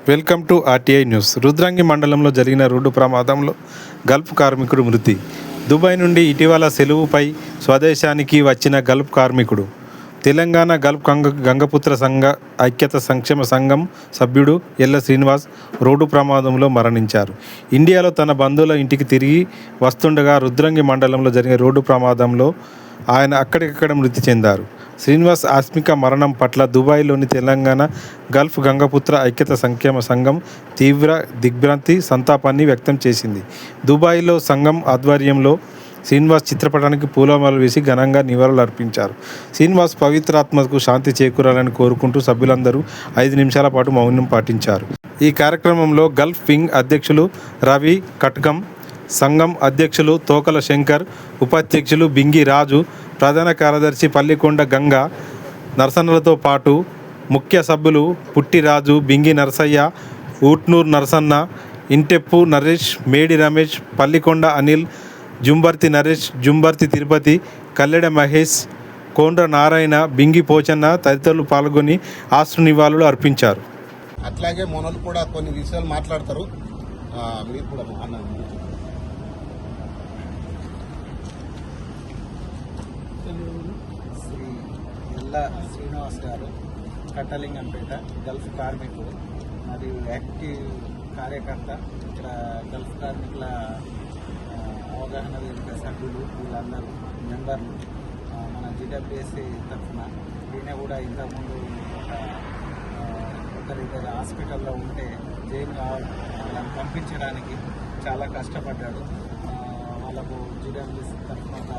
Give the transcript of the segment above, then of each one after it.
Welcome to RTI news. Rudrangi మండలంలో జరిగిన road ప్రమాదంలో గల్ఫ్ కార్మికుడు మృతి. దుబాయ్ నుండి ఇటీవల సెలవుపై స్వదేశానికి వచ్చిన గల్ఫ్ కార్మికుడు తెలంగాణ గల్ఫ్ గంగపుత్ర సంఘ ఐక్యత సంక్షేమ సంఘం సభ్యుడు ఎల్ల శ్రీనివాస్ రోడ్డు ప్రమాదంలో మరణించారు. ఇండియాలో తన బంధువుల ఇంటికి తిరిగి వస్తుండగా రుద్రంగి మండలంలో జరిగిన రోడ్డు ప్రమాదంలో ఆయన అక్కడికక్కడ మృతి చెందారు. శ్రీనివాస్ ఆస్మిక మరణం పట్ల దుబాయ్లోని తెలంగాణ గల్ఫ్ గంగపుత్ర ఐక్యత సంక్షేమ సంఘం తీవ్ర దిగ్భ్రాంతి సంతాపాన్ని వ్యక్తం చేసింది. దుబాయ్లో సంఘం ఆధ్వర్యంలో శ్రీనివాస్ చిత్రపటానికి పూలమాలలు వేసి ఘనంగా నివాళులు అర్పించారు. శ్రీనివాస్ పవిత్రాత్మకు శాంతి చేకూరాలని కోరుకుంటూ సభ్యులందరూ 5 నిమిషాల పాటు మౌనం పాటించారు. ఈ కార్యక్రమంలో గల్ఫ్ వింగ్ అధ్యక్షులు రవి కట్కం, సంఘం అధ్యక్షులు తోకల శంకర్, ఉపాధ్యక్షులు బింగి రాజు, ప్రధాన కార్యదర్శి పల్లికొండ గంగా నరసన్నలతో పాటు ముఖ్య సభ్యులు పుట్టిరాజు, బింగి నరసయ్య, ఊట్నూర్ నరసన్న, ఇంటెప్పు నరేష్, మేడి రమేష్, పల్లికొండ అనిల్, జుంబర్తి నరేష్, జుంబర్తి తిరుపతి, కల్లెడ మహేష్, కోండ్ర నారాయణ, బింగి పోచన్న తదితరులు పాల్గొని ఆశ్రు నివాళులు అర్పించారు. అట్లాగే మనోళ్ళు కూడా కొన్ని విషయాలు మాట్లాడతారు. మీరు కూడా శ్రీ ఎల్ల శ్రీనివాస్ గారు కట్టలింగంపేట గల్ఫ్ కార్మికుడు మరియు యాక్టివ్ కార్యకర్త. ఇక్కడ గల్ఫ్ కార్మికుల అవగాహన వేదిక సభ్యులు వీళ్ళందరూ మెంబర్లు మన జీడబ్ల్యూఎస్ఏ తరఫున. ఈయన కూడా ఇంతకుముందు ఒకరిద్దరు హాస్పిటల్లో ఉంటే జైలు వాళ్ళని పంపించడానికి చాలా కష్టపడ్డాడు. వాళ్ళకు జీడబ్ల్యూఎస్ఏ తరఫున ఒక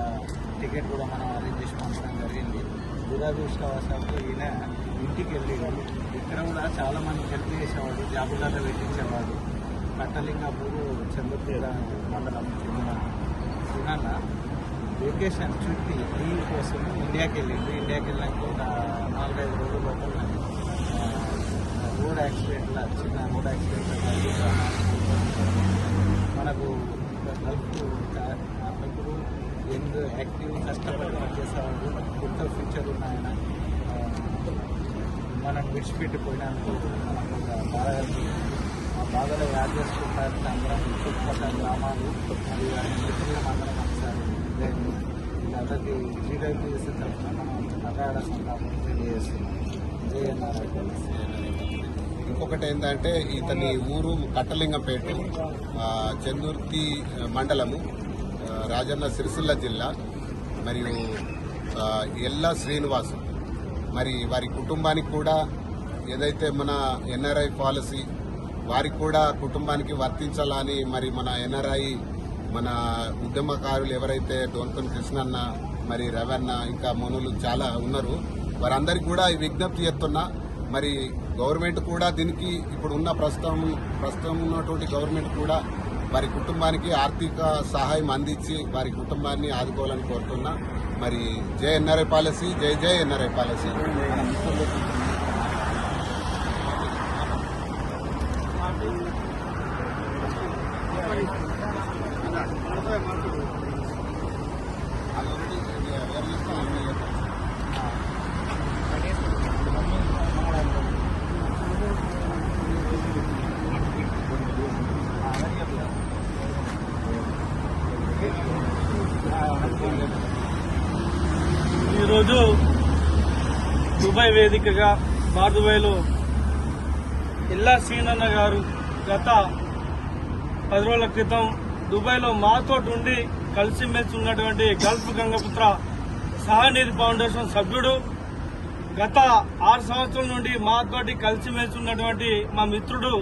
టికెట్ కూడా మనం అరేంజ్ చేసి పంపడం జరిగింది. దురదృష్టవశాత్తు ఈయన ఇంటికి వెళ్ళేవాడు. ఇక్కడ కూడా చాలామంది హెల్ప్ చేసేవాడు, జాబులలో పెట్టించేవాడు. కట్టలింగాపూరు చంద్రపూర మండలం చెందిన సునన్న వెకేషన్ చుట్టి లీవ్ కోసం ఇండియాకి వెళ్ళింది. ఇండియాకి వెళ్ళాక ఒక 4-5 రోజుల లోపల రోడ్ యాక్సిడెంట్లో చిన్న రోడ్ యాక్సిడెంట్లో మనకు గల్ఫ్ కార్మికుడు ఎందు యాక్టివ్ కష్టపడి పనిచేసేవాడు. గుడ్ ఫ్యూచర్ ఉన్న ఆయన మనం విడిచిపెట్టిపోయినందుకు మనకు బాగా ఆ బాధలో యాడ్ చేసుకుంటారని అందరం చుట్టుపక్కల గ్రామాలు మరియు మిత్రులు అందరం ఒకసారి వీళ్ళందరికీ జీడబ్ల్యూఎస్ఏ తరఫున మనం అకాడ సంతాపం తెలియజేస్తున్నాం. ఇంకొకటి ఏంటంటే ఇతని ఊరు కట్టలింగంపేట, చందుర్తి మండలము, రాజన్న సిరిసిల్ల జిల్లా. మరియు ఎల్ల శ్రీనివాసు మరి వారి కుటుంబానికి కూడా ఏదైతే మన ఎన్ఆర్ఐ పాలసీ వారికి కూడా కుటుంబానికి వర్తించాలని మరి మన ఎన్ఆర్ఐ మన ఉద్యమకారులు ఎవరైతే డోన్పన్ కృష్ణన్న, మరి రవన్న, ఇంకా మనులు చాలా ఉన్నారు, వారందరికీ కూడా విజ్ఞప్తి చేస్తున్నా. మరి గవర్నమెంట్ కూడా దీనికి ఇప్పుడు ఉన్న ప్రస్తుతం ఉన్నటువంటి గవర్నమెంట్ కూడా వారి కుటుంబానికి ఆర్థిక సహాయం అందించి వారి కుటుంబాన్ని ఆదుకోవాలని కోరుతున్నా. మరి జై ఎన్ఆర్ఐ పాలసీ, జై జై ఎన్ఆర్ఐ పాలసీ. ఈరోజు దుబాయ్ వేదికగా దుబాయ్లో ఎల్లా సీనన్న గారు గత 10 రోజుల క్రితం దుబాయ్లో మాతో ఉండి కలిసిమెలిసి ఉన్నటువంటి గల్ఫ్ గంగపుత్ర సహానిధి ఫౌండేషన్ సభ్యుడు. గత 6 సంవత్సరాల నుండి మాతోటి కలిసిమెలిసి ఉన్నటువంటి మా మిత్రుడు.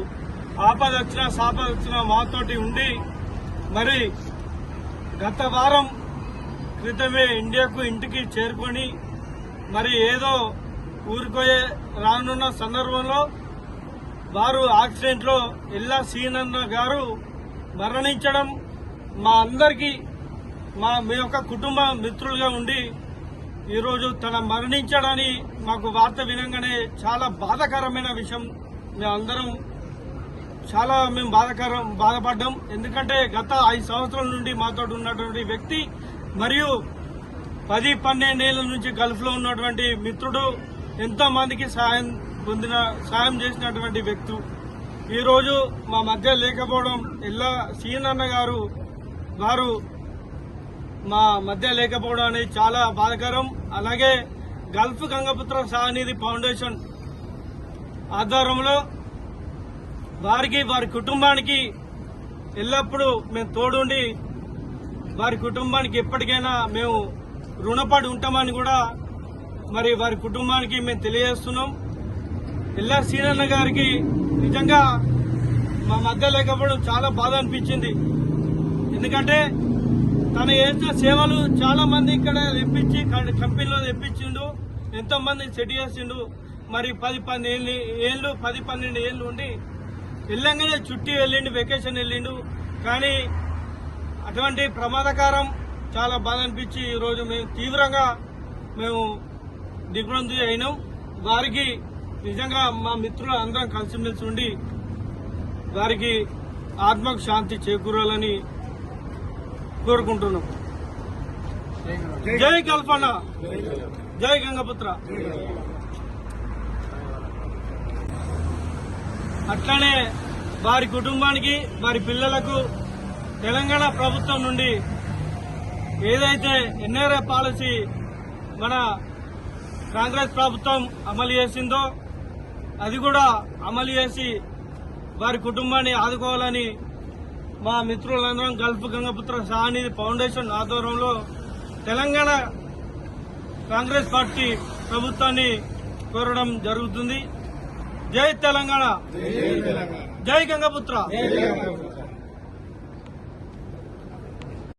ఆపద వచ్చినా సాపద వచ్చినా మాతోటి ఉండి మరి గత వారం క్రితమే ఇంటికి చేరుకొని మరి ఏదో ఊరికోయే రానున్న సందర్భంలో వారు యాక్సిడెంట్లో ఎల్లా సీనన్న గారు మరణించడం మా అందరికీ మీ యొక్క కుటుంబ మిత్రులుగా ఉండి ఈరోజు తన మరణించడాన్ని మాకు వార్త వినంగానే చాలా బాధాకరమైన విషయం. మేమందరం చాలా బాధపడ్డాం. ఎందుకంటే గత 5 సంవత్సరాల నుండి మాతో ఉన్నటువంటి వ్యక్తి మరియు 10-12 ఏళ్ల నుంచి గల్ఫ్ లో ఉన్నటువంటి మిత్రుడు. ఎంతో మందికి సాయం చేసినటువంటి వ్యక్తి. ఈరోజు మా మధ్య లేకపోవడం ఎల్లా సీనన్న గారు వారు మా మధ్య లేకపోవడం అనేది చాలా బాధాకరం. అలాగే గల్ఫ్ గంగపుత్ర సహానిధి ఫౌండేషన్ ఆధ్వర్యంలో వారికి వారి కుటుంబానికి ఎల్లప్పుడూ మేము తోడుండి వారి కుటుంబానికి ఎప్పటికైనా మేము రుణపడి ఉంటామని కూడా మరి వారి కుటుంబానికి మేము తెలియజేస్తున్నాం. ఎల్లా సీనన్న గారికి నిజంగా మా మధ్య లేకపోవడం చాలా బాధ అనిపించింది. ఎందుకంటే తను చేసిన సేవలు చాలా మంది ఇక్కడ తెప్పించి కంపెనీలో తెప్పించిండు, ఎంతో మంది సెట్ చేసిండు. మరి 10-12 ఏళ్ళు ఉండి వెళ్ళంగానే చుట్టి వెళ్ళిండు, వెకేషన్ వెళ్ళిండు. కానీ అటువంటి ప్రమాదకరం చాలా బాధ అనిపించి ఈరోజు మేము తీవ్రంగా దిగ్భ్రాంతి అయినాం. వారికి నిజంగా మా మిత్రులు అందరం కలిసిమెలిసి ఉండి వారికి ఆత్మకు శాంతి చేకూరాలని కోరుకుంటున్నాం. జై కల్పన, జై గంగపుత్ర. అట్లనే వారి కుటుంబానికి వారి పిల్లలకు తెలంగాణ ప్రభుత్వం నుండి ఏదైతే ఎన్ఆర్ఐ పాలసీ మన కాంగ్రెస్ ప్రభుత్వం అమలు చేసిందో అది కూడా అమలు చేసి వారి కుటుంబాన్ని ఆదుకోవాలని మా మిత్రులందరం గల్ఫ్ గంగపుత్ర సహానిధి ఫౌండేషన్ ఆధ్వర్యంలో తెలంగాణ కాంగ్రెస్ పార్టీ ప్రభుత్వాన్ని కోరడం జరుగుతుంది. జై తెలంగాణ, జై గంగపుత్ర.